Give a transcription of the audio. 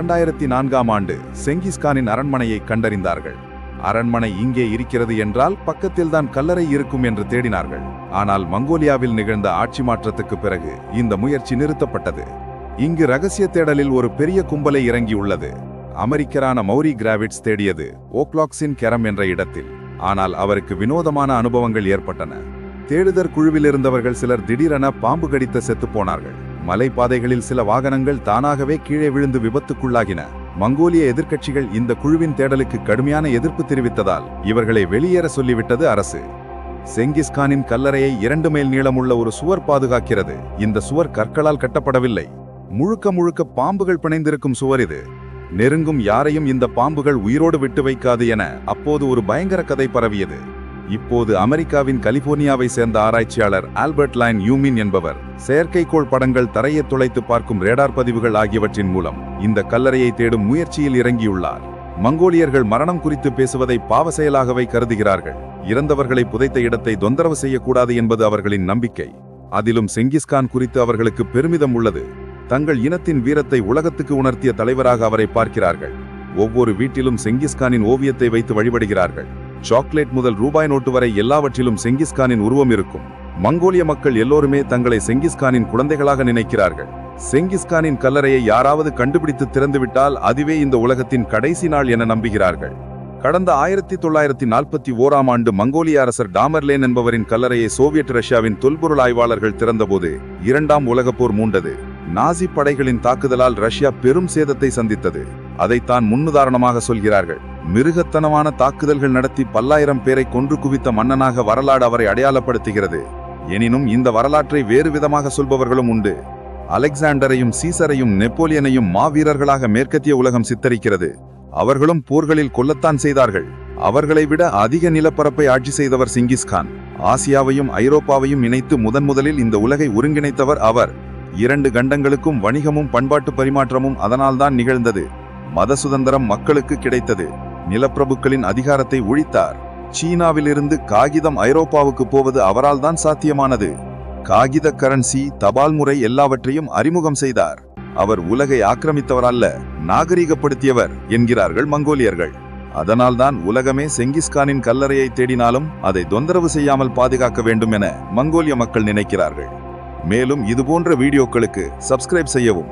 2004ஆம் ஆண்டு செங்கிஸ்கானின் அரண்மனையை கண்டறிந்தார்கள். அரண்மனை இங்கே இருக்கிறது என்றால் பக்கத்தில்தான் கல்லறை இருக்கும் என்று தேடினார்கள். ஆனால் மங்கோலியாவில் நிகழ்ந்த ஆட்சி மாற்றத்துக்கு பிறகு இந்த முயற்சி நிறுத்தப்பட்டது. இங்கு ரகசிய தேடலில் ஒரு பெரிய கும்பலை இறங்கியுள்ளது. அமெரிக்கரான மௌரி கிராவிட்ஸ் தேடியது ஓக்லாக்ஸின் கெரம் என்ற இடத்தில். ஆனால் அவருக்கு வினோதமான அனுபவங்கள் ஏற்பட்டன. தேடுதற் குழுவில் இருந்தவர்கள் சிலர் திடீரென பாம்பு கடித்த செத்து போனார்கள். மலைப்பாதைகளில் சில வாகனங்கள் தானாகவே கீழே விழுந்து விபத்துக்குள்ளாகின. மங்கோலிய எதிர்க்கட்சிகள் இந்த குழுவின் தேடலுக்கு கடுமையான எதிர்ப்பு தெரிவித்ததால் இவர்களை வெளியேற சொல்லிவிட்டது அரசு. செங்கிஸ்கானின் கல்லறையை 2 மைல் நீளமுள்ள ஒரு சுவர் பாதுகாக்கிறது. இந்த சுவர் கற்களால் கட்டப்படவில்லை. முழுக்க முழுக்க பாம்புகள் பிணைந்திருக்கும் சுவர் இது. நெருங்கும் யாரையும் இந்த பாம்புகள் உயிரோடு விட்டு வைக்காது என அப்போது ஒரு பயங்கர கதை பரவியது. இப்போது அமெரிக்காவின் கலிபோர்னியாவை சேர்ந்த ஆராய்ச்சியாளர் ஆல்பர்ட் லைன் யூமின் என்பவர் செயற்கைக்கோள் படங்கள், தரையை துளைத்து பார்க்கும் ரேடார் பதிவுகள் ஆகியவற்றின் மூலம் இந்த கல்லறையை தேடும் முயற்சியில் இறங்கியுள்ளார். மங்கோலியர்கள் மரணம் குறித்து பேசுவதை பாவ செயலாகவே கருதுகிறார்கள். இறந்தவர்களை புதைத்த இடத்தை தொந்தரவு செய்யக்கூடாது என்பது அவர்களின் நம்பிக்கை. அதிலும் செங்கிஸ்கான் குறித்து அவர்களுக்கு பெருமிதம் உள்ளது. தங்கள் இனத்தின் வீரத்தை உலகத்துக்கு உணர்த்திய தலைவராக அவரை பார்க்கிறார்கள். ஒவ்வொரு வீட்டிலும் செங்கிஸ்கானின் ஓவியத்தை வைத்து வழிபடுகிறார்கள். சாக்லேட் முதல் ரூபாய் நோட்டு வரை எல்லாவற்றிலும் செங்கிஸ்கானின் உருவம் இருக்கும். மங்கோலிய மக்கள் எல்லோருமே தங்களை செங்கிஸ்கானின் குழந்தைகளாக நினைக்கிறார்கள். செங்கிஸ்கானின் கல்லறையை யாராவது கண்டுபிடித்து திறந்துவிட்டால் அதுவே இந்த உலகத்தின் கடைசி நாள் என நம்புகிறார்கள். கடந்த 1941ஆம் ஆண்டு மங்கோலிய அரசர் டாமர்லேன் என்பவரின் கல்லறையை சோவியத் ரஷ்யாவின் தொல்பொருள் ஆய்வாளர்கள் திறந்தபோது 2ஆம் உலகப் போர் மூண்டது. நாசி படைகளின் தாக்குதலால் ரஷ்யா பெரும் சேதத்தை சந்தித்தது. அதைத்தான் முன்னுதாரணமாக சொல்கிறார்கள். மிருகத்தனமான தாக்குதல்கள் நடத்தி பல்லாயிரம் பேரை கொன்று குவித்த மன்னனாக வரலாறு அவரை அடையாளப்படுத்துகிறது. எனினும் இந்த வரலாற்றை வேறு விதமாக சொல்பவர்களும் உண்டு. அலெக்சாண்டரையும் சீசரையும் நெப்போலியனையும் மாவீரர்களாக மேற்கத்திய உலகம் சித்தரிக்கிறது. அவர்களும் போர்களில் கொல்லத்தான் செய்தார்கள். அவர்களை விட அதிக நிலப்பரப்பை ஆட்சி செய்தவர் செங்கிஸ்கான். ஆசியாவையும் ஐரோப்பாவையும் இணைத்து முதலில் இந்த உலகை ஒருங்கிணைத்தவர் அவர். 2 கண்டங்களுக்கும் வணிகமும் பண்பாட்டு பரிமாற்றமும் அதனால்தான் நிகழ்ந்தது. மத சுதந்திரம் மக்களுக்கு கிடைத்தது. நிலப்பிரபுக்களின் அதிகாரத்தை ஒழித்தார். சீனாவிலிருந்து காகிதம் ஐரோப்பாவுக்கு போவது அவரால் தான் சாத்தியமானது. காகித கரன்சி, தபால் முறை எல்லாவற்றையும் அறிமுகம் செய்தார். அவர் உலகை ஆக்கிரமித்தவர் அல்ல, நாகரீகப்படுத்தியவர் என்கிறார்கள் மங்கோலியர்கள். அதனால்தான் உலகமே செங்கிஸ்கானின் கல்லறையை தேடினாலும் அதை தொந்தரவு செய்யாமல் பாதுகாக்க வேண்டும் என மங்கோலிய மக்கள் நினைக்கிறார்கள். மேலும் இதுபோன்ற வீடியோக்களுக்கு சப்ஸ்கிரைப் செய்யவும்.